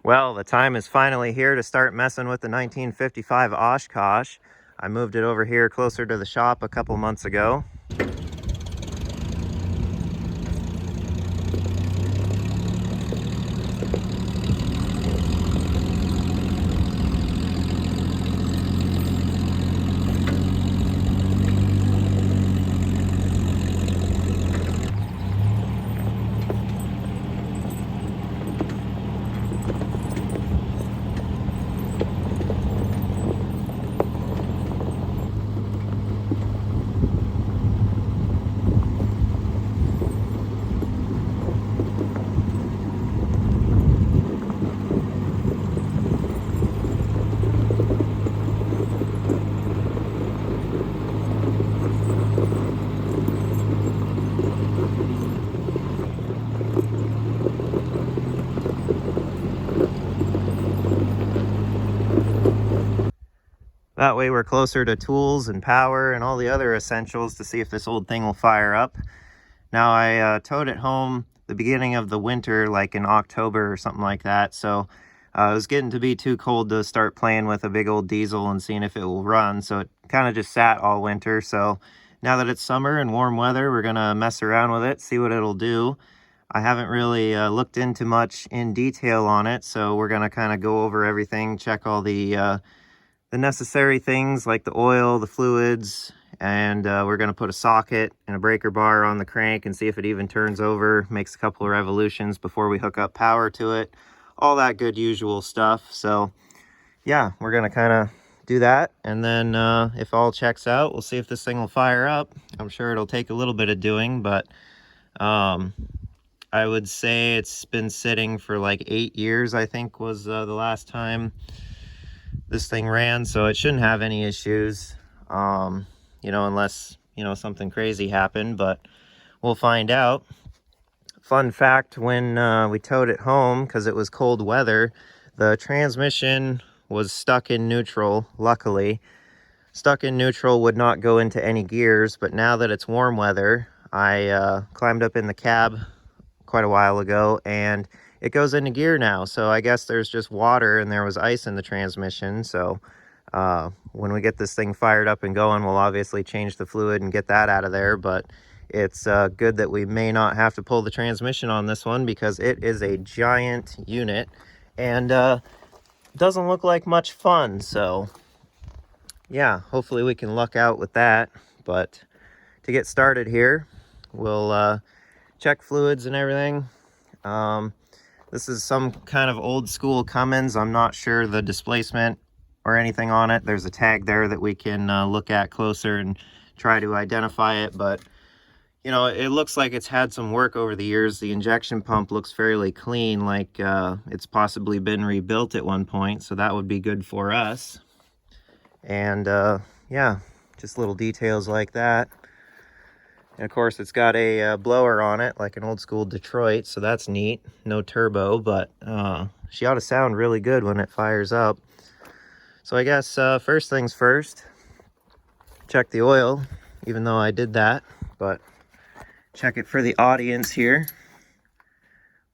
Well, the time is finally here to start messing with the 1955 Oshkosh. I moved it over here closer to the shop a couple months ago. That way we're closer to tools and power and all the other essentials to see if this old thing will fire up. Now I towed it home the beginning of the winter, like in October or something like that, so it was getting to be too cold to start playing with a big old diesel and seeing if it will run, so it kind of just sat all winter. So now that it's summer and warm weather, we're gonna mess around with it, see what it'll do. I haven't really looked into much in detail on it, so we're gonna kind of go over everything, check all the necessary things like the oil, the fluids, and we're going to put a socket and a breaker bar on the crank and see if it even turns over, makes a couple of revolutions before we hook up power to it, all that good usual stuff. So yeah, we're going to kind of do that, and then if all checks out, we'll see if this thing will fire up. I'm sure it'll take a little bit of doing, but I would say it's been sitting for like 8 years, I think was the last time this thing ran, so it shouldn't have any issues, unless something crazy happened, but we'll find out. Fun fact, when we towed it home, because it was cold weather, the transmission was stuck in neutral. Luckily stuck in neutral, would not go into any gears, but now that it's warm weather, I climbed up in the cab quite a while ago and it goes into gear now. So I guess there's just water and there was ice in the transmission. So when we get this thing fired up and going, we'll obviously change the fluid and get that out of there. But it's good that we may not have to pull the transmission on this one, because it is a giant unit and doesn't look like much fun. So yeah, hopefully we can luck out with that. But to get started here, we'll check fluids and everything. This is some kind of old school Cummins. I'm not sure the displacement or anything on it. There's a tag there that we can look at closer and try to identify it, but it looks like it's had some work over the years. The injection pump looks fairly clean, like it's possibly been rebuilt at one point, so that would be good for us. And yeah, just little details like that. And of course, it's got a blower on it, like an old school Detroit, so that's neat. No turbo, but she ought to sound really good when it fires up. So I guess first things first, check the oil, even though I did that, but check it for the audience here.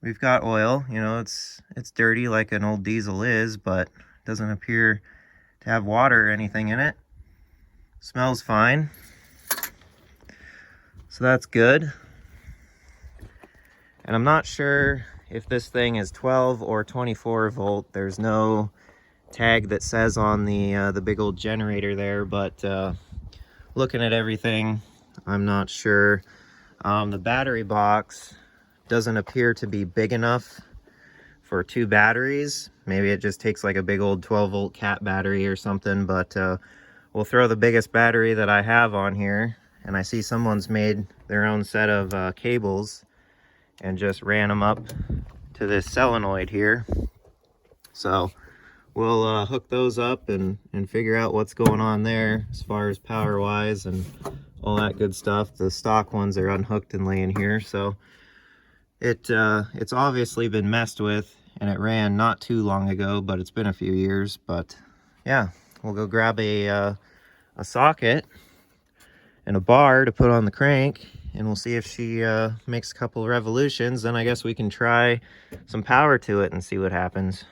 We've got oil, it's dirty like an old diesel is, but doesn't appear to have water or anything in it. Smells fine. So that's good. And I'm not sure if this thing is 12 or 24 volt. There's no tag that says on the big old generator there, but looking at everything, I'm not sure. The battery box doesn't appear to be big enough for 2 batteries. Maybe it just takes like a big old 12 volt cat battery or something, but we'll throw the biggest battery that I have on here. And I see someone's made their own set of cables and just ran them up to this solenoid here. So we'll hook those up and figure out what's going on there as far as power wise and all that good stuff. The stock ones are unhooked and laying here, so it's obviously been messed with, and it ran not too long ago, but it's been a few years. But yeah, we'll go grab a socket and a bar to put on the crank, and we'll see if she makes a couple of revolutions. Then I guess we can try some power to it and see what happens.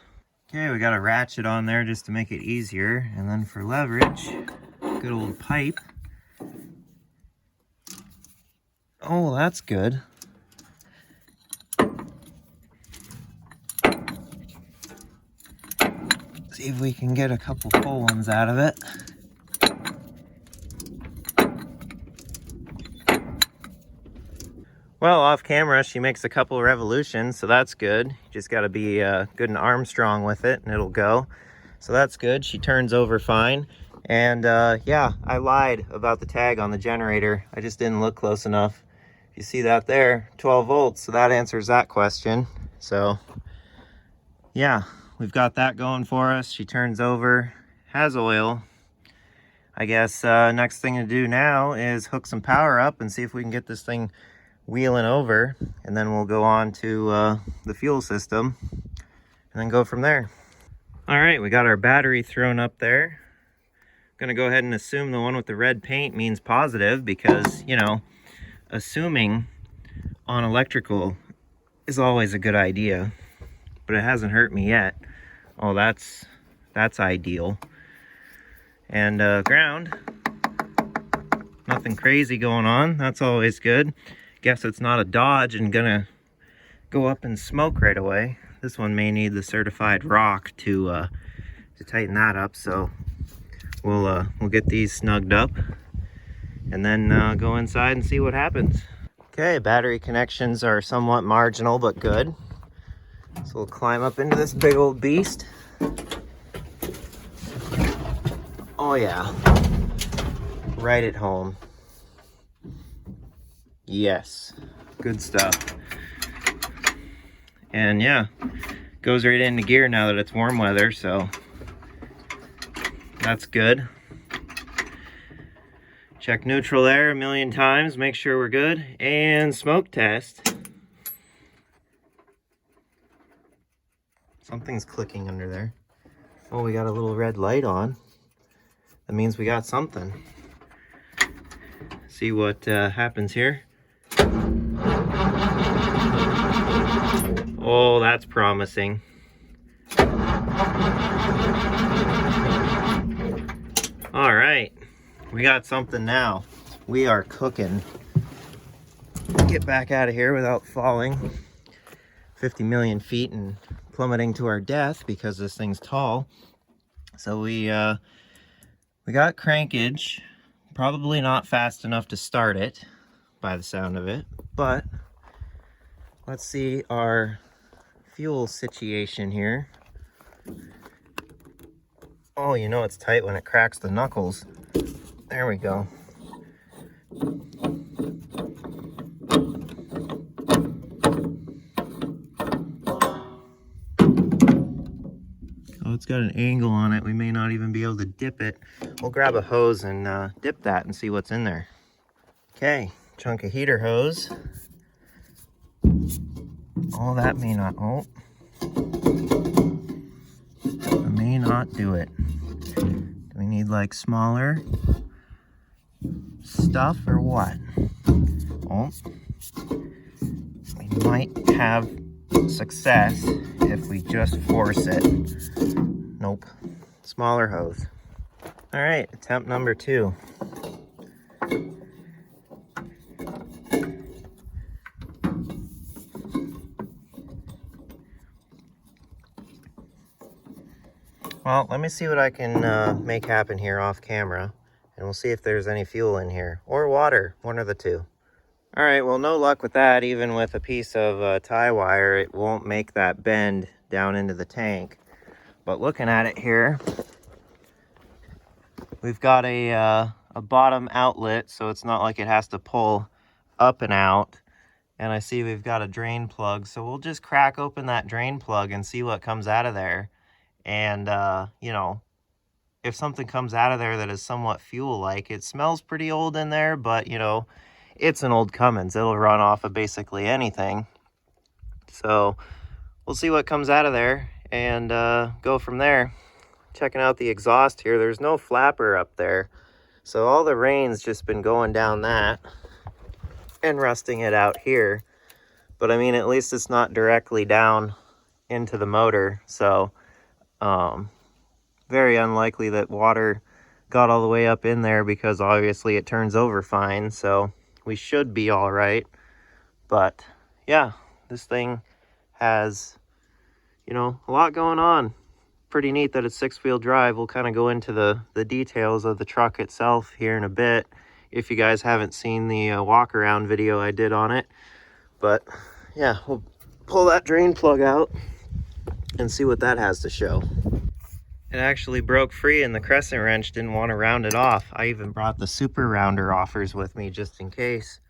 Okay, we got a ratchet on there just to make it easier. And then for leverage, good old pipe. Oh, that's good. See if we can get a couple full ones out of it. Well, off camera, she makes a couple revolutions, so that's good. You just got to be good and Armstrong with it, and it'll go. So that's good. She turns over fine. And yeah, I lied about the tag on the generator. I just didn't look close enough. You see that there, 12 volts, so that answers that question. So yeah, we've got that going for us. She turns over, has oil. I guess next thing to do now is hook some power up and see if we can get this thing wheeling over, and then we'll go on to the fuel system and then go from there. All right, we got our battery thrown up there. Gonna go ahead and assume the one with the red paint means positive because, you know, assuming on electrical is always a good idea, but it hasn't hurt me yet. Oh, that's ideal. And ground, nothing crazy going on. That's always good. Guess it's not a Dodge and gonna go up in smoke right away. This one may need the certified rock to tighten that up. So we'll get these snugged up and then go inside and see what happens. Okay, battery connections are somewhat marginal but good. So we'll climb up into this big old beast. Oh yeah, right at home. Yes, good stuff. And yeah, goes right into gear now that it's warm weather, so that's good. Check neutral there a million times, make sure we're good. And smoke test. Something's clicking under there. Oh, we got a little red light on. That means we got something. See what happens here. Oh, that's promising. All right, we got something now. We are cooking. Get back out of here without falling 50 million feet and plummeting to our death because this thing's tall. So we got crankage, probably not fast enough to start it by the sound of it, but let's see our fuel situation here. Oh, you know it's tight when it cracks the knuckles. There we go. Oh, it's got an angle on it. We may not even be able to dip it. We'll grab a hose and dip that and see what's in there. Okay, chunk of heater hose. Oh, that may not, oh. That may not do it. Do we need like smaller stuff or what? Oh, we might have success if we just force it. Nope, smaller hose. All right, attempt number 2. Well, let me see what I can make happen here off camera, and we'll see if there's any fuel in here, or water, one of the two. All right, well, no luck with that. Even with a piece of tie wire, it won't make that bend down into the tank. But looking at it here, we've got a bottom outlet, so it's not like it has to pull up and out. And I see we've got a drain plug, so we'll just crack open that drain plug and see what comes out of there. And, you know, if something comes out of there that is somewhat fuel-like, it smells pretty old in there, but, you know, it's an old Cummins. It'll run off of basically anything. So we'll see what comes out of there and go from there. Checking out the exhaust here. There's no flapper up there. So all the rain's just been going down that and rusting it out here. But I mean, at least it's not directly down into the motor. So Very unlikely that water got all the way up in there because obviously it turns over fine, so we should be all right. But yeah, this thing has, you know, a lot going on. Pretty neat that it's 6-wheel drive. We'll kind of go into the details of the truck itself here in a bit if you guys haven't seen the walk around video I did on it. But yeah, we'll pull that drain plug out and see what that has to show. It actually broke free and the crescent wrench didn't want to round it off. I even brought the super rounder offers with me just in case.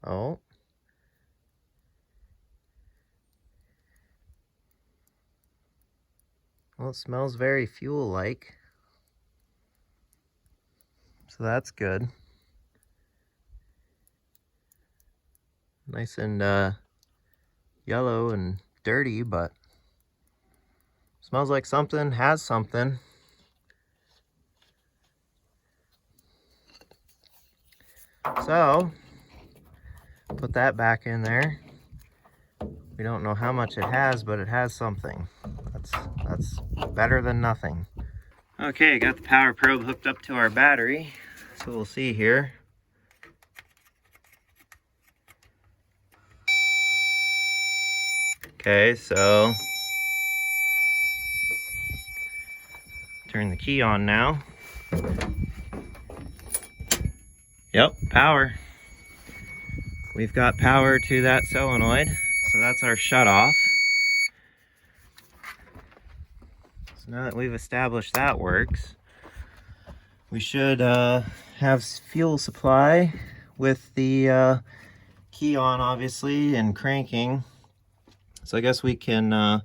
Oh. Well, it smells very fuel-like. So that's good. Nice and yellow and dirty, but smells like something has something. So put that back in there. We don't know how much it has, but it has something. That's better than nothing. Okay, got the power probe hooked up to our battery, so we'll see here. Okay, so turn the key on now. Yep, power. We've got power to that solenoid, so that's our shutoff. So now that we've established that works, we should have fuel supply with the key on, obviously, and cranking. So I guess we can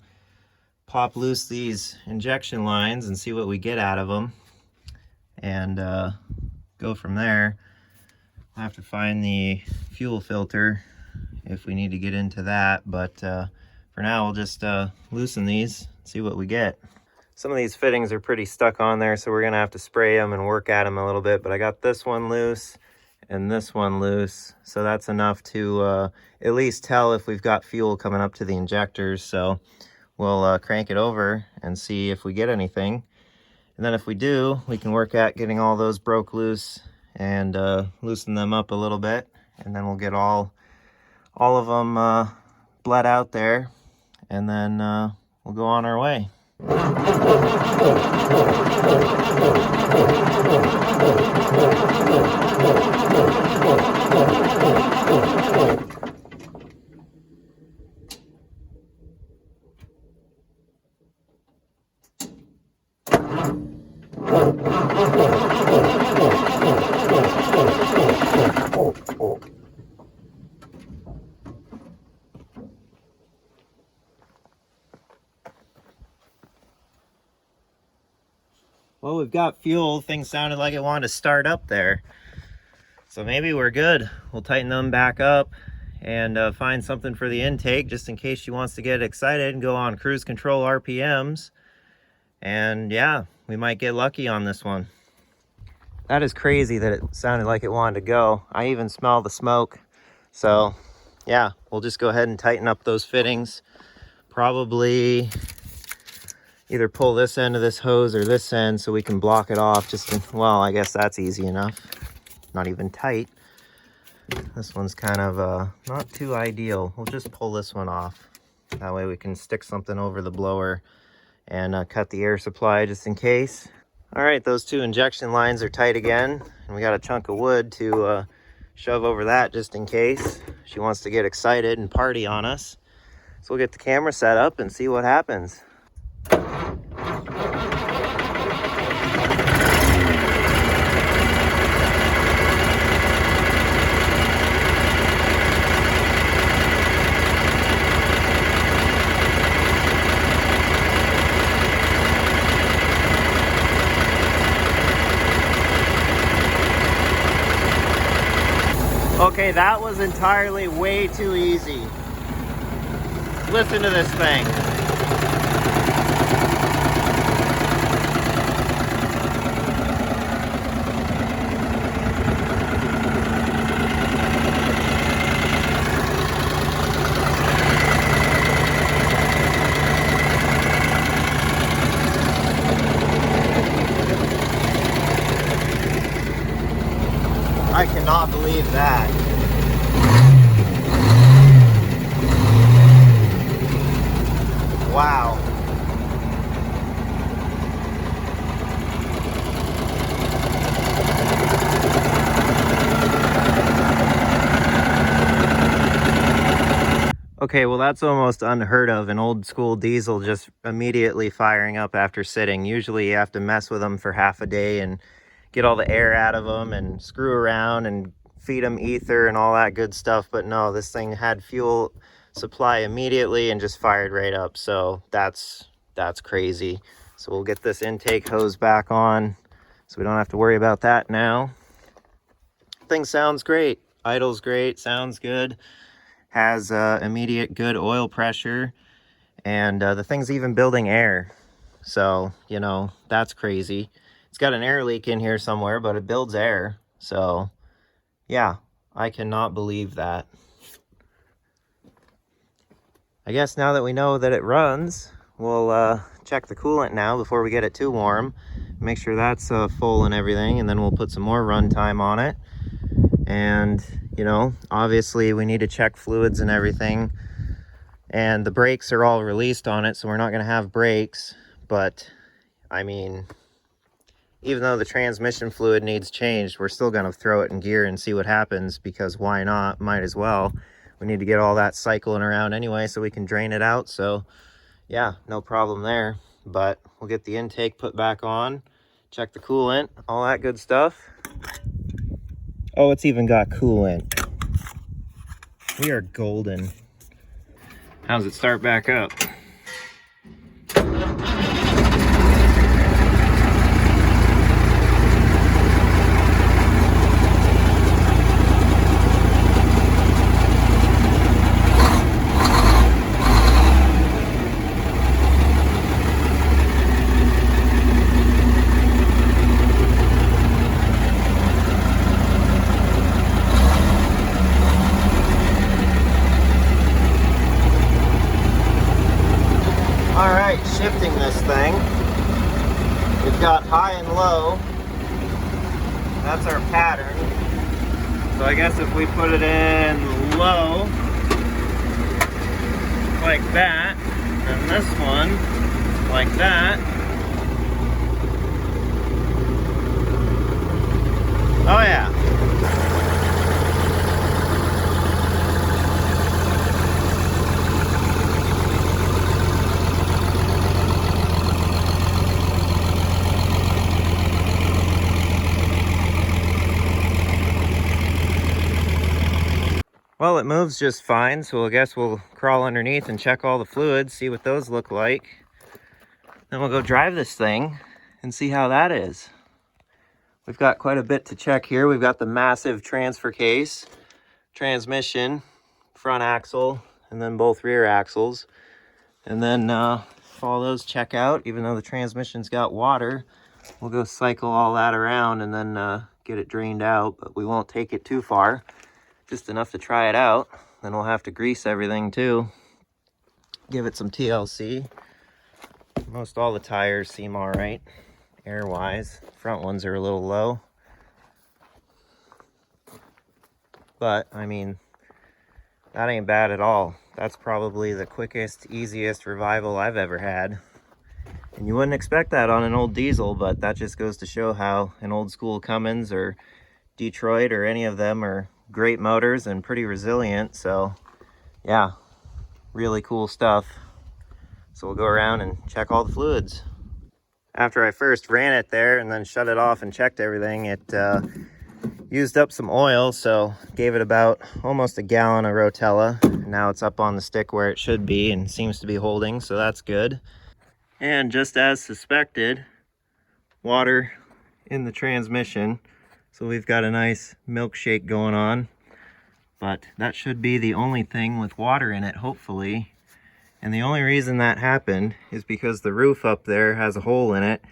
pop loose these injection lines and see what we get out of them, and go from there. I'll have to find the fuel filter if we need to get into that, but for now we'll just loosen these, see what we get. Some of these fittings are pretty stuck on there, so we're gonna have to spray them and work at them a little bit, but I got this one loose and this one loose, so that's enough to at least tell if we've got fuel coming up to the injectors. So we'll crank it over and see if we get anything, and then if we do, we can work at getting all those broke loose and loosen them up a little bit, and then we'll get all of them bled out there, and then we'll go on our way. Well, we've got fuel. Things sounded like it wanted to start up there. So maybe we're good. We'll tighten them back up and find something for the intake just in case she wants to get excited and go on cruise control RPMs. And yeah, we might get lucky on this one. That is crazy that it sounded like it wanted to go. I even smell the smoke. So yeah, we'll just go ahead and tighten up those fittings. Probably either pull this end of this hose or this end so we can block it off. Well, I guess that's easy enough. Not even tight. This one's kind of not too ideal. We'll just pull this one off. That way we can stick something over the blower and cut the air supply just in case. All right, those two injection lines are tight again, and we got a chunk of wood to shove over that just in case she wants to get excited and party on us. So we'll get the camera set up and see what happens. Okay, that was entirely way too easy. Listen to this thing. I cannot believe that. Wow. Okay, well that's almost unheard of, an old school diesel just immediately firing up after sitting. Usually you have to mess with them for half a day and get all the air out of them and screw around and feed them ether and all that good stuff. But no, this thing had fuel supply immediately and just fired right up. So that's crazy. So we'll get this intake hose back on so we don't have to worry about that now. Thing sounds great. Idle's great, sounds good. Has immediate good oil pressure, and the thing's even building air. So, you know, that's crazy. It's got an air leak in here somewhere, but it builds air. So, yeah, I cannot believe that. I guess now that we know that it runs, we'll check the coolant now before we get it too warm. Make sure that's full and everything, and then we'll put some more run time on it. And, you know, obviously we need to check fluids and everything. And the brakes are all released on it, so we're not going to have brakes. But, I mean, even though the transmission fluid needs changed, we're still going to throw it in gear and see what happens, because why not? Might as well. We need to get all that cycling around anyway so we can drain it out. So, yeah, no problem there. But we'll get the intake put back on, check the coolant, all that good stuff. Oh, it's even got coolant. We are golden. How's it start back up? Shifting this thing, we've got high and low. That's our pattern. So I guess if we put it in low like that, and this one like that. Oh yeah. Well, it moves just fine, so I guess we'll crawl underneath and check all the fluids, see what those look like. Then we'll go drive this thing and see how that is. We've got quite a bit to check here. We've got the massive transfer case, transmission, front axle, and then both rear axles. And then if all those check out, even though the transmission's got water, we'll go cycle all that around and then get it drained out, but we won't take it too far. Just enough to try it out. Then we'll have to grease everything too. Give it some TLC. Most all the tires seem all right, air-wise. Front ones are a little low. But, I mean, that ain't bad at all. That's probably the quickest, easiest revival I've ever had. And you wouldn't expect that on an old diesel, but that just goes to show how an old school Cummins or Detroit or any of them are great motors and pretty resilient. So yeah, really cool stuff. So we'll go around and check all the fluids. After I first ran it there and then shut it off and checked everything, it used up some oil, so gave it about almost a gallon of Rotella. Now it's up on the stick where it should be and seems to be holding, so that's good. And just as suspected, water in the transmission. So we've got a nice milkshake going on, but that should be the only thing with water in it, hopefully. And the only reason that happened is because the roof up there has a hole in it,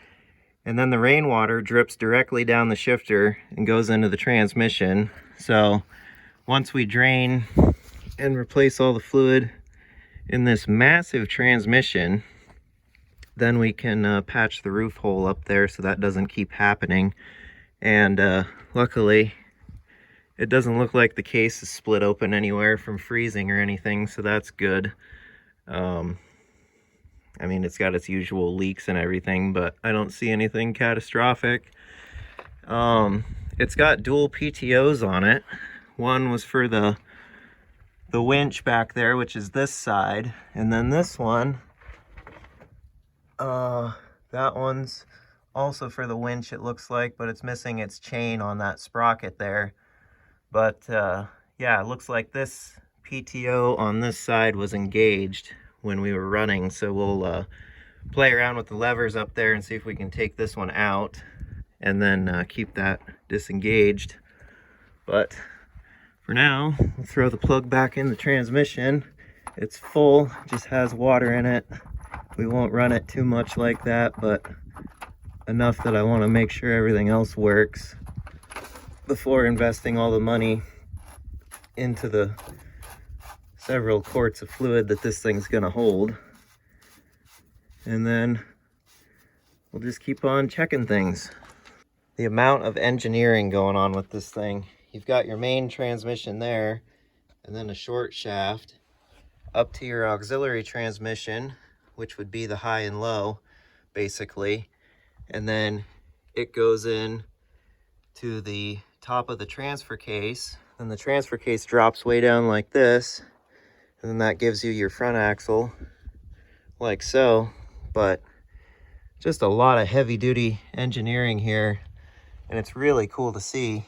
and then the rainwater drips directly down the shifter and goes into the transmission. So once we drain and replace all the fluid in this massive transmission, then we can patch the roof hole up there so that doesn't keep happening. And luckily It doesn't look like the case is split open anywhere from freezing or anything, so that's good. I mean, it's got its usual leaks and everything, but I don't see anything catastrophic. It's got dual PTOs on it. One was for the winch back there, which is this side, and then this one, that one's also for the winch, it looks like, but it's missing its chain on that sprocket there. But yeah, it looks like this PTO on this side was engaged when we were running, so we'll play around with the levers up there and see if we can take this one out and then keep that disengaged. But for now, we'll throw the plug back in the transmission. It's full, just has water in it. We won't run it too much like that, but enough that I want to make sure everything else works before investing all the money into the several quarts of fluid that this thing's gonna hold. And then we'll just keep on checking things. The amount of engineering going on with this thing. You've got your main transmission there, and then a short shaft up to your auxiliary transmission, which would be the high and low, basically. And then it goes in to the top of the transfer case, and the transfer case drops way down like this, and then that gives you your front axle, like so. But just a lot of heavy duty engineering here, and it's really cool to see.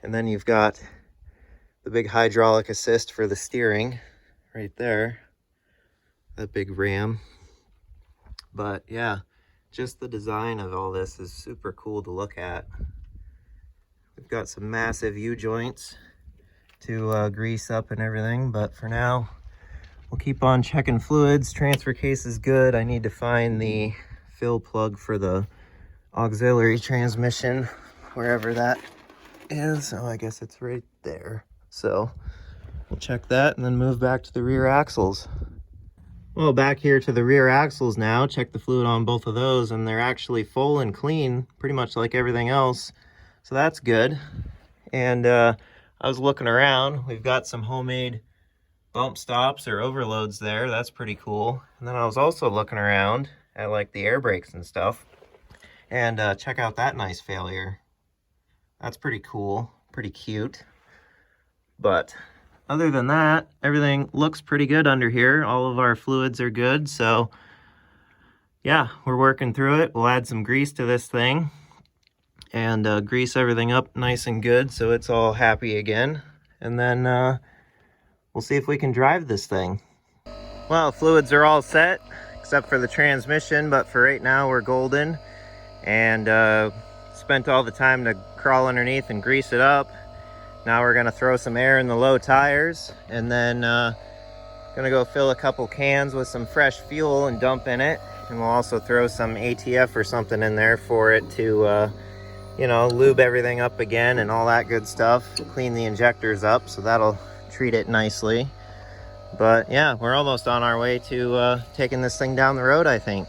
And then you've got the big hydraulic assist for the steering right there, that big ram. But yeah, just the design of all this is super cool to look at. We've got some massive U-joints to grease up and everything, but for now, we'll keep on checking fluids. Transfer case is good. I need to find the fill plug for the auxiliary transmission, wherever that is. Oh, I guess it's right there. So we'll check that and then move back to the rear axles. Well, back here to the rear axles now. Check the fluid on both of those, and they're actually full and clean, pretty much like everything else. So that's good. And I was looking around. We've got some homemade bump stops or overloads there. That's pretty cool. And then I was also looking around at like the air brakes and stuff. And check out that nice failure. That's pretty cool, pretty cute. But other than that, everything looks pretty good under here. All of our fluids are good. So yeah, we're working through it. We'll add some grease to this thing and grease everything up nice and good so it's all happy again. And then we'll see if we can drive this thing. Well, fluids are all set except for the transmission, but for right now we're golden. And spent all the time to crawl underneath and grease it up. Now we're gonna throw some air in the low tires, and then gonna go fill a couple cans with some fresh fuel and dump in it. And we'll also throw some ATF or something in there for it to you know, lube everything up again and all that good stuff. Clean the injectors up, so that'll treat it nicely. But yeah, we're almost on our way to taking this thing down the road, I think.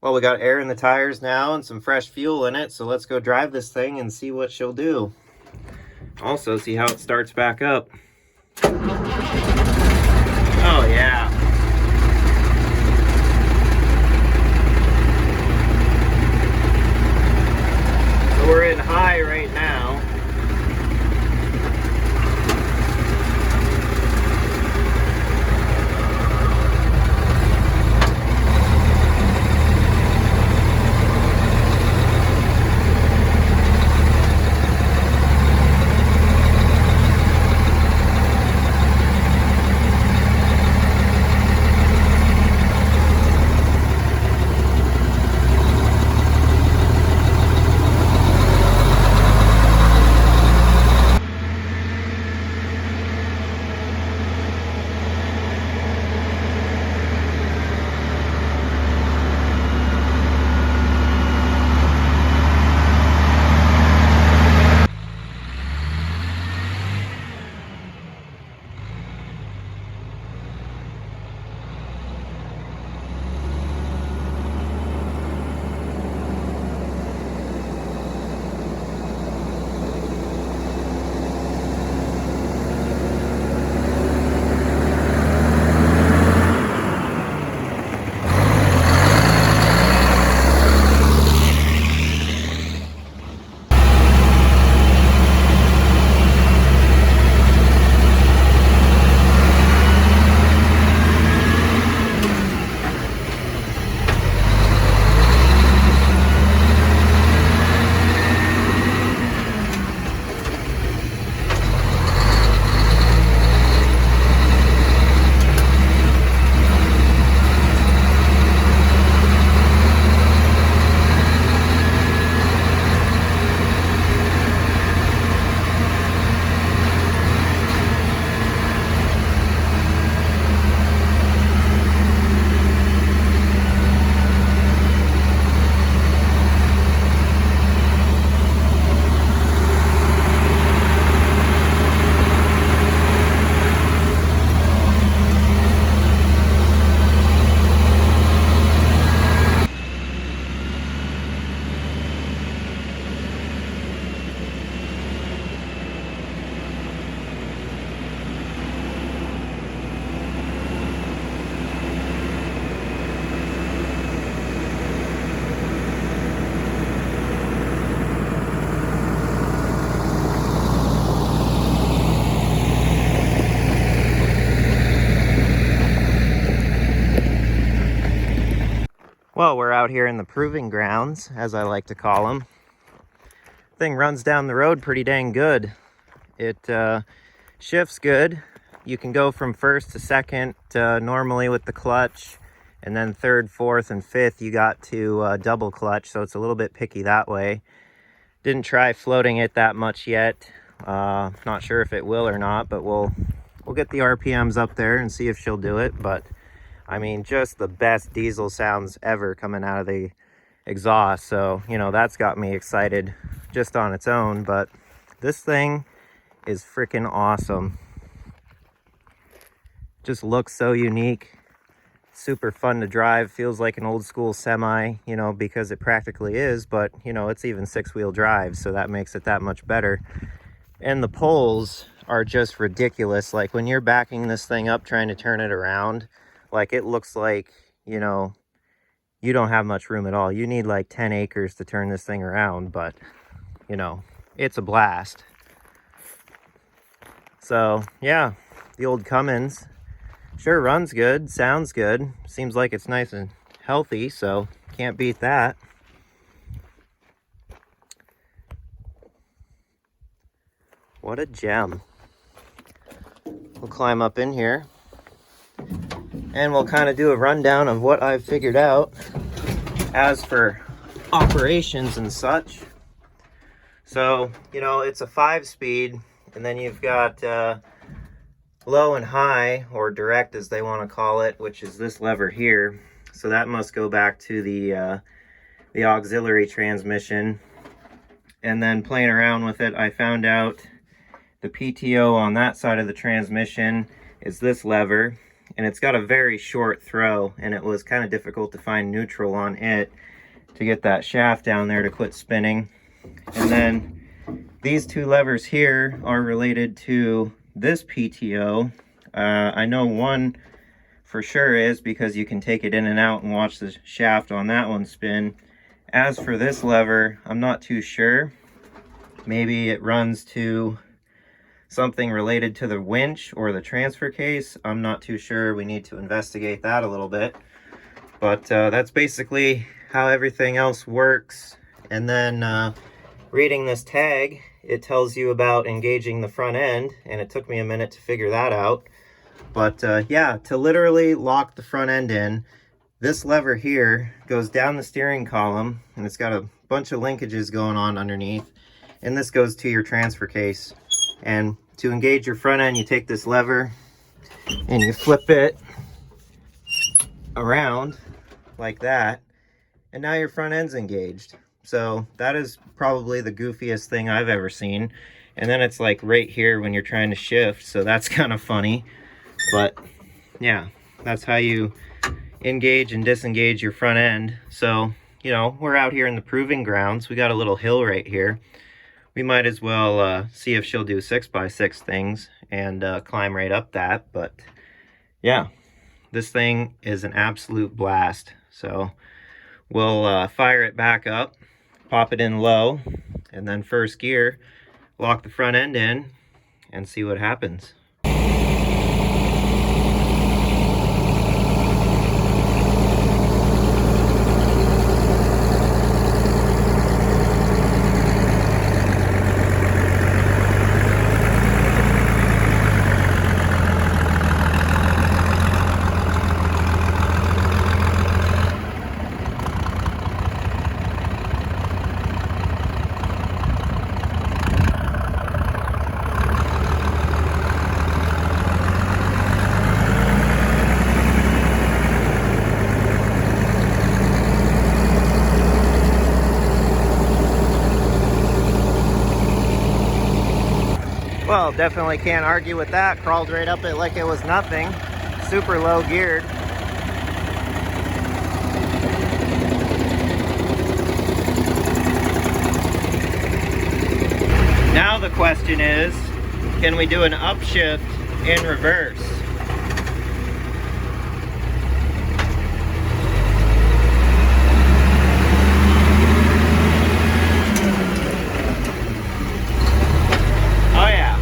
Well, we got air in the tires now and some fresh fuel in it, so let's go drive this thing and see what she'll do. Also, see how it starts back up. Oh yeah. So we're in high right now. Well, we're out here in the proving grounds, as I like to call them. Thing runs down the road pretty dang good. It shifts good. You can go from first to second normally with the clutch, and then third, fourth, and fifth you got to double clutch, so it's a little bit picky that way. Didn't try floating it that much yet. Not sure if it will or not, but we'll get the RPMs up there and see if she'll do it. But I mean, just the best diesel sounds ever coming out of the exhaust. So, you know, that's got me excited just on its own. But this thing is freaking awesome. Just looks so unique. Super fun to drive. Feels like an old school semi, you know, because it practically is. But, you know, it's even 6-wheel drive, so that makes it that much better. And the poles are just ridiculous. Like when you're backing this thing up trying to turn it around, like it looks like, you know, you don't have much room at all. You need like 10 acres to turn this thing around, but you know, it's a blast. So yeah, the old Cummins sure runs good, sounds good, seems like it's nice and healthy, so can't beat that. What a gem. We'll climb up in here and we'll kind of do a rundown of what I've figured out as for operations and such. So, you know, it's a 5-speed, and then you've got low and high, or direct as they want to call it, which is this lever here. So that must go back to the auxiliary transmission. And then playing around with it, I found out the PTO on that side of the transmission is this lever, and it's got a very short throw, and it was kind of difficult to find neutral on it to get that shaft down there to quit spinning. And then these two levers here are related to this PTO. I know one for sure is, because you can take it in and out and watch the shaft on that one spin. As for this lever, I'm not too sure. Maybe it runs to something related to the winch or the transfer case. I'm not too sure. We need to investigate that a little bit. But that's basically how everything else works. And then reading this tag, it tells you about engaging the front end, and it took me a minute to figure that out. But yeah, to literally lock the front end in, this lever here goes down the steering column, and it's got a bunch of linkages going on underneath, and this goes to your transfer case. And to engage your front end, you take this lever and you flip it around like that, and now your front end's engaged. So that is probably the goofiest thing I've ever seen. And then it's like right here when you're trying to shift, so that's kind of funny. But yeah, that's how you engage and disengage your front end. So, you know, we're out here in the proving grounds. We got a little hill right here. We might as well see if she'll do 6x6 things and climb right up that. But yeah, this thing is an absolute blast. So we'll fire it back up, pop it in low, and then first gear, lock the front end in, and see what happens. Well, definitely can't argue with that. Crawled right up it like it was nothing. Super low geared. Now the question is, can we do an upshift in reverse? Oh yeah.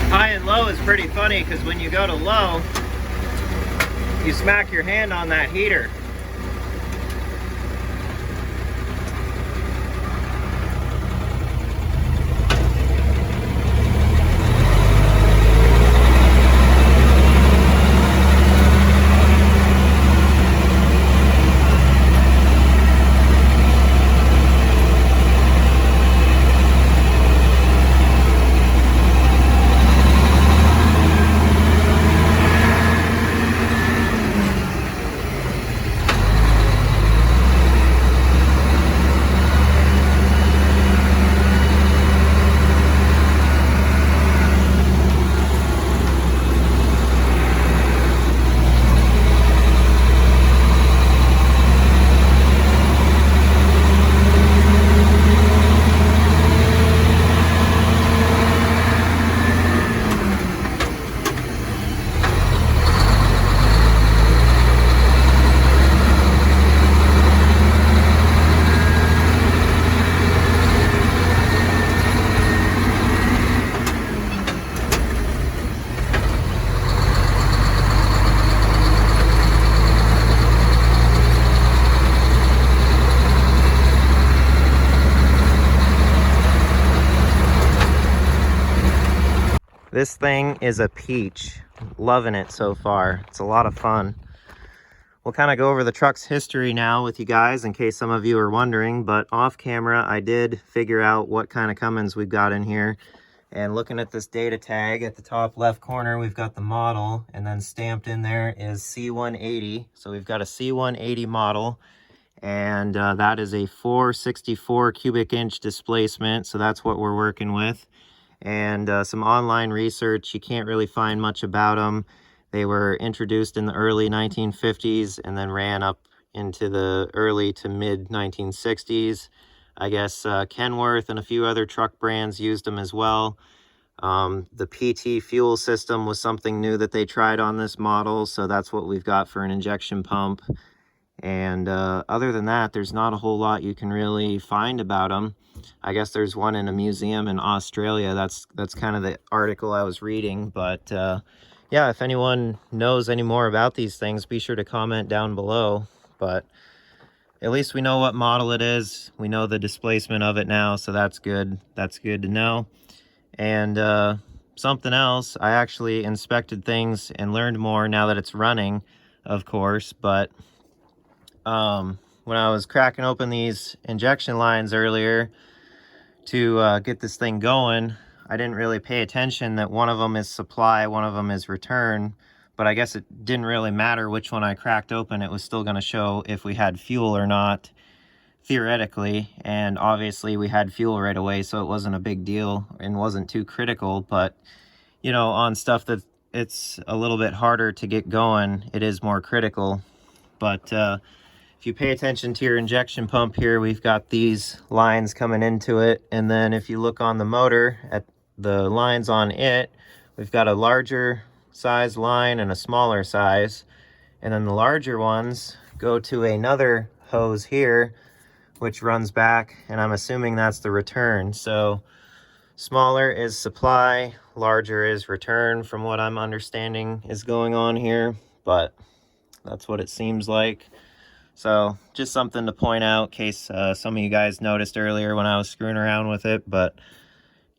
High and low is pretty funny because when you go to low, you smack your hand on that heater. This thing is a peach. Loving it so far. It's a lot of fun. we'll kind of go over the truck's history now with you guys in case some of you are wondering, but off camera I did figure out what kind of Cummins we've got in here. And looking at this data tag at the top left corner, we've got the model, and then stamped in there is C180. So we've got a C180 model, and that is a 464 cubic inch displacement. So that's what we're working with. And some online research, you can't really find much about them. They were introduced in the early 1950s and then ran up into the early to mid 1960s. I guess Kenworth and a few other truck brands used them as well. The PT fuel system was something new that they tried on this model, so that's what we've got for an injection pump. And other than that, there's not a whole lot you can really find about them. I guess there's one in a museum in Australia. That's kind of the article I was reading. But yeah, if anyone knows any more about these things, be sure to comment down below. But at least we know what model it is. We know the displacement of it now, so that's good. That's good to know. And something else, I actually inspected things and learned more now that it's running, of course. But when I was cracking open these injection lines earlier to get this thing going, I didn't really pay attention that one of them is supply, one of them is return. But I guess it didn't really matter which one I cracked open. It was still going to show if we had fuel or not, theoretically. And obviously we had fuel right away, so it wasn't a big deal and wasn't too critical. But, you know, on stuff that it's a little bit harder to get going, it is more critical. But if you pay attention to your injection pump here, we've got these lines coming into it. And then if you look on the motor at the lines on it, we've got a larger size line and a smaller size, and then the larger ones go to another hose here which runs back, and I'm assuming that's the return. So smaller is supply, larger is return, from what I'm understanding is going on here, but that's what it seems like. So just something to point out in case some of you guys noticed earlier when I was screwing around with it. But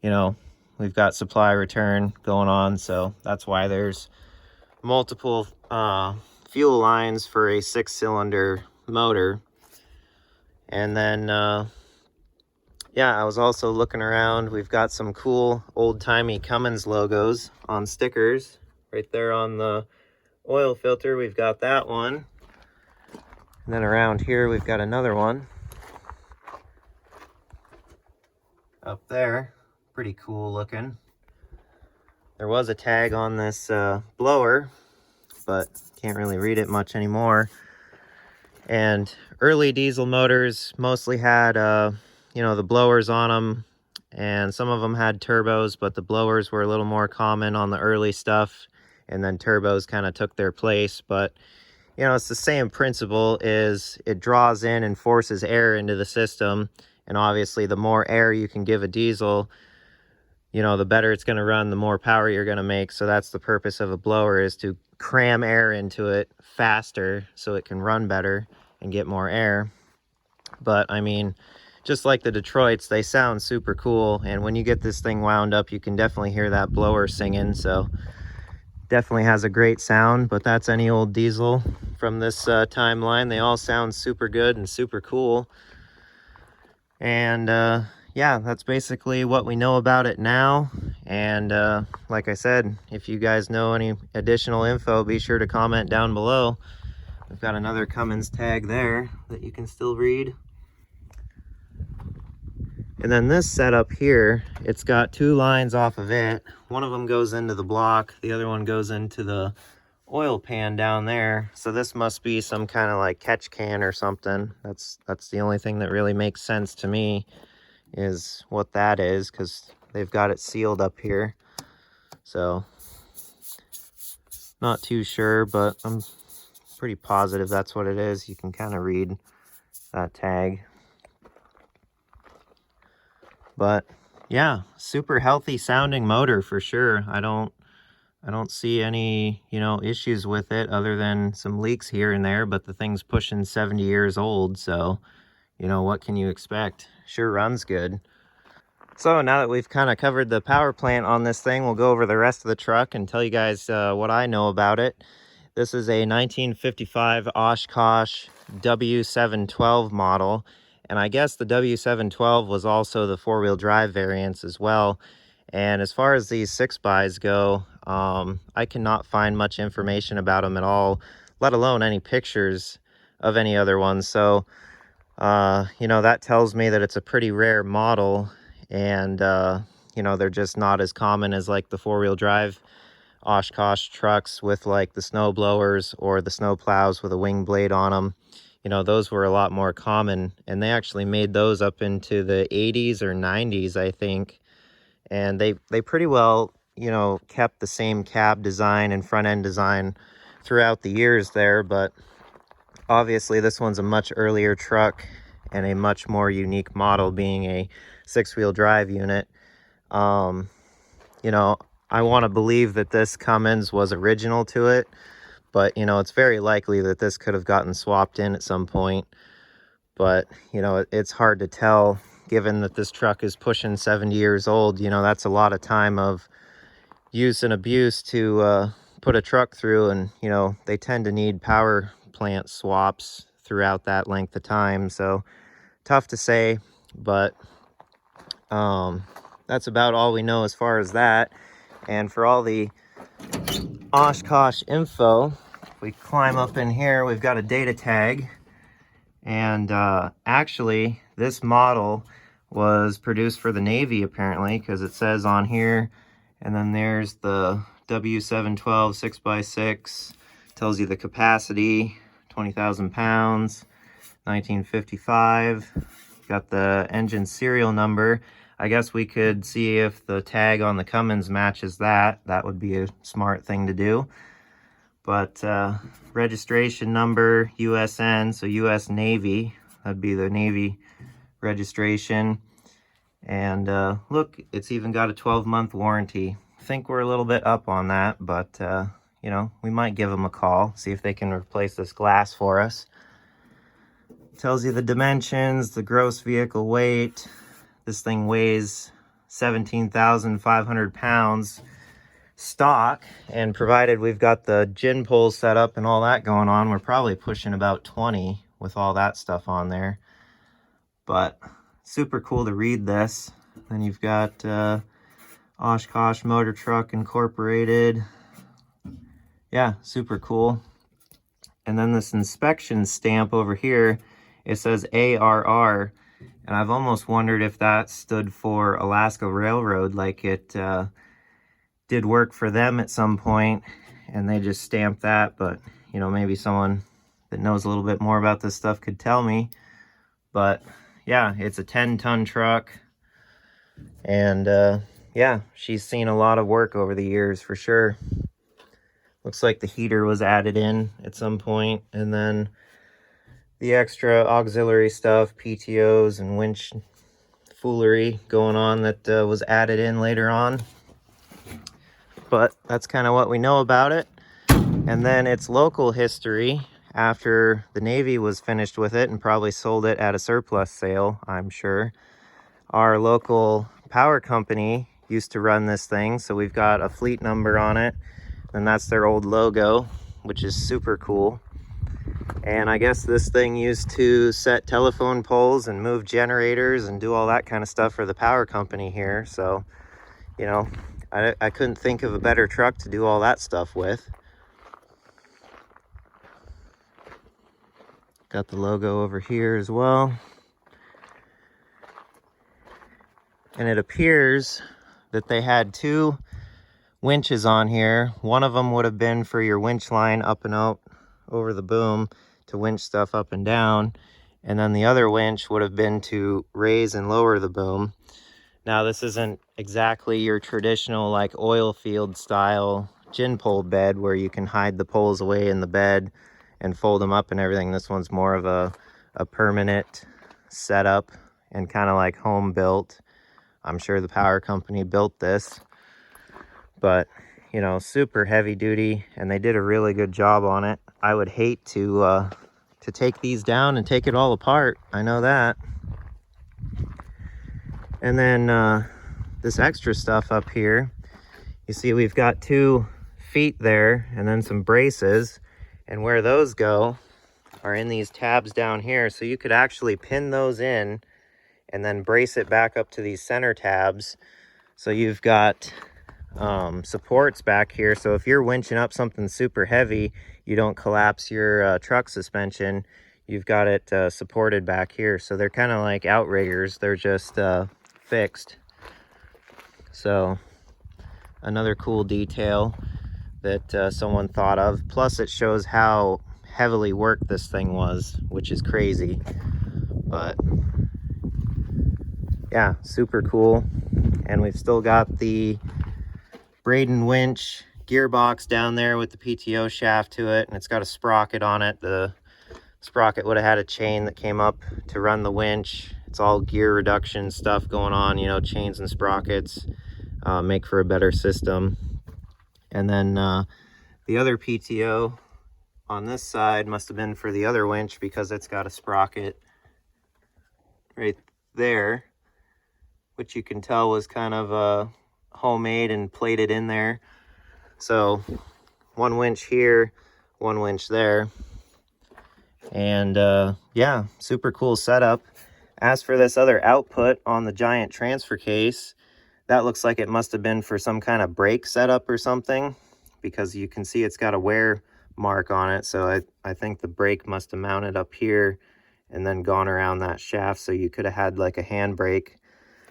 you know, we've got supply return going on, so that's why there's multiple fuel lines for a 6-cylinder motor. And then yeah, I was also looking around. We've got some cool old-timey Cummins logos on stickers right there on the oil filter. We've got that one, and then around here we've got another one up there. Pretty cool looking. There was a tag on this blower, but can't really read it much anymore. And early diesel motors mostly had you know, the blowers on them, and some of them had turbos, but the blowers were a little more common on the early stuff, and then turbos kind of took their place. But you know, it's the same principle. Is it draws in and forces air into the system, and obviously the more air you can give a diesel, you know, the better it's going to run, the more power you're going to make. So that's the purpose of a blower, is to cram air into it faster so it can run better and get more air. But I mean, just like the Detroits, they sound super cool, and when you get this thing wound up, you can definitely hear that blower singing. So definitely has a great sound. But that's any old diesel from this timeline. They all sound super good and super cool. And yeah, that's basically what we know about it now. And like I said, if you guys know any additional info, be sure to comment down below. We've got another Cummins tag there that you can still read. And then this setup here, it's got two lines off of it. One of them goes into the block, the other one goes into the oil pan down there. So this must be some kind of like catch can or something. That's the only thing that really makes sense to me, is what that is, because they've got it sealed up here. So not too sure, but I'm pretty positive that's what it is. You can kind of read that tag. But yeah, super healthy sounding motor for sure. I don't see any, you know, issues with it other than some leaks here and there, but the thing's pushing 70 years old, so you know, what can you expect? Sure runs good. So now that we've kind of covered the power plant on this thing, we'll go over the rest of the truck and tell you guys what I know about it. This is a 1955 Oshkosh W712 model, and I guess the W712 was also the four-wheel drive variants as well. And as far as these 6xs go, I cannot find much information about them at all, let alone any pictures of any other ones. So, you know, that tells me that it's a pretty rare model, and, you know, they're just not as common as like the four-wheel drive Oshkosh trucks with like the snow blowers or the snow plows with a wing blade on them. You know, those were a lot more common, and they actually made those up into the 80s or 90s, I think. And they pretty well, you know, kept the same cab design and front end design throughout the years there, but obviously this one's a much earlier truck and a much more unique model, being a 6-wheel drive unit. You know, I want to believe that this Cummins was original to it, but, you know, it's very likely that this could have gotten swapped in at some point. But, you know, it's hard to tell, given that this truck is pushing 70 years old. You know, that's a lot of time of use and abuse to put a truck through, and, you know, they tend to need power plant swaps throughout that length of time. So tough to say, but that's about all we know as far as that. And for all the Oshkosh info, if we climb up in here, we've got a data tag. And actually, this model was produced for the Navy, apparently, because it says on here, and then there's the W712 6x6, tells you the capacity, 20,000 pounds, 1955. Got the engine serial number. I guess we could see if the tag on the Cummins matches that. That would be a smart thing to do. But registration number, USN, so US Navy. That'd be the Navy registration. And look, it's even got a 12-month warranty. I think we're a little bit up on that, but you know, we might give them a call, see if they can replace this glass for us. Tells you the dimensions, the gross vehicle weight. This thing weighs 17,500 pounds stock, and provided we've got the gin pole set up and all that going on, we're probably pushing about 20 with all that stuff on there. But super cool to read this. Then you've got Oshkosh Motor Truck Incorporated. Yeah, super cool. And then this inspection stamp over here, it says ARR. And I've almost wondered if that stood for Alaska Railroad, like it did work for them at some point, and they just stamped that. But, you know, maybe someone that knows a little bit more about this stuff could tell me. But, yeah, it's a 10-ton truck. And, yeah, she's seen a lot of work over the years, for sure. Looks like the heater was added in at some point, and then the extra auxiliary stuff, PTOs and winch foolery going on that was added in later on. But that's kind of what we know about it. And then its local history, after the Navy was finished with it and probably sold it at a surplus sale, I'm sure. Our local power company used to run this thing, so we've got a fleet number on it, and that's their old logo, which is super cool. And I guess this thing used to set telephone poles and move generators and do all that kind of stuff for the power company here. So, you know, I couldn't think of a better truck to do all that stuff with. Got the logo over here as well. And it appears that they had two winches on here. One of them would have been for your winch line up and out over the boom to winch stuff up and down, and then the other winch would have been to raise and lower the boom. Now, this isn't exactly your traditional like oil field style gin pole bed where you can hide the poles away in the bed and fold them up and everything. This one's more of a permanent setup and kind of like home built. I'm sure the power company built this, but, you know, super heavy duty, and they did a really good job on it. I would hate to take these down and take it all apart. I know that. And then this extra stuff up here, you see we've got 2 feet there and then some braces. And where those go are in these tabs down here. So you could actually pin those in and then brace it back up to these center tabs. So you've got supports back here. So if you're winching up something super heavy, you don't collapse your truck suspension. You've got it supported back here. So they're kind of like outriggers. They're just fixed. So another cool detail that someone thought of. Plus it shows how heavily worked this thing was, which is crazy. But yeah, super cool. And we've still got the Braden winch gearbox down there with the PTO shaft to it, and it's got a sprocket on it. The sprocket would have had a chain that came up to run the winch. It's all gear reduction stuff going on, you know, chains and sprockets make for a better system. And then the other PTO on this side must have been for the other winch, because it's got a sprocket right there, which you can tell was kind of homemade and plated in there. So one winch here, one winch there. And yeah, super cool setup. As for this other output on the giant transfer case, that looks like it must have been for some kind of brake setup or something, because you can see it's got a wear mark on it. So I think the brake must have mounted up here and then gone around that shaft. So you could have had like a handbrake,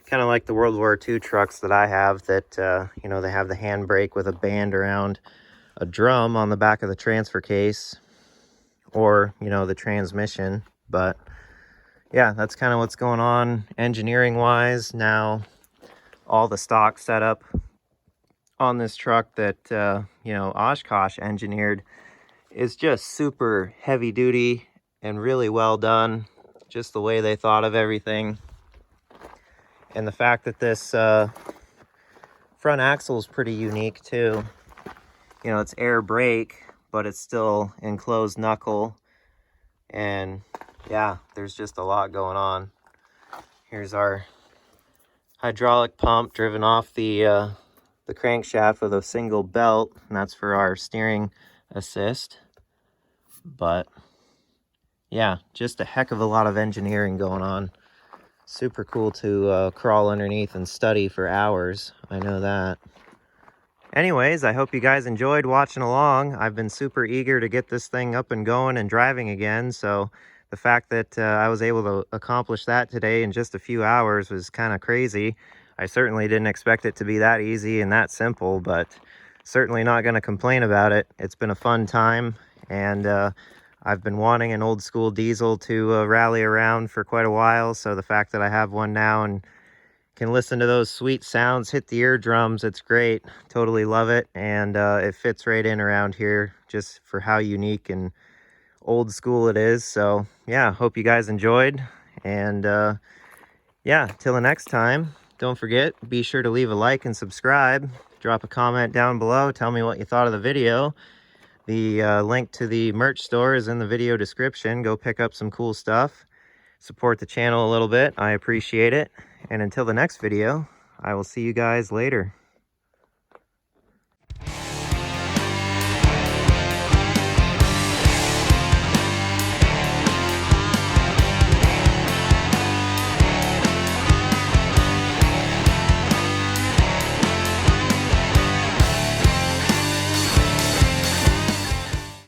kind of like the World War II trucks that I have that, you know, they have the handbrake with a band around a drum on the back of the transfer case, or, you know, the transmission. But yeah, that's kind of what's going on engineering wise. Now all the stock setup on this truck that, you know, Oshkosh engineered is just super heavy duty and really well done. Just the way they thought of everything. And the fact that this front axle is pretty unique too. You know, it's air brake, but it's still enclosed knuckle. And yeah, there's just a lot going on. Here's our hydraulic pump driven off the crankshaft with a single belt, and that's for our steering assist. But yeah, just a heck of a lot of engineering going on. Super cool to crawl underneath and study for hours, I know that. Anyways, I hope you guys enjoyed watching along. I've been super eager to get this thing up and going and driving again, so the fact that I was able to accomplish that today in just a few hours was kind of crazy. I certainly didn't expect it to be that easy and that simple, but certainly not going to complain about it. It's been a fun time, and I've been wanting an old school diesel to rally around for quite a while, so the fact that I have one now and can listen to those sweet sounds hit the eardrums, it's great. Totally love it, and it fits right in around here just for how unique and old school it is. So yeah, hope you guys enjoyed, and yeah, till the next time, don't forget, be sure to leave a like and subscribe. Drop a comment down below, tell me what you thought of the video. The link to the merch store is in the video description. Go pick up some cool stuff. Support the channel a little bit. I appreciate it. And until the next video, I will see you guys later.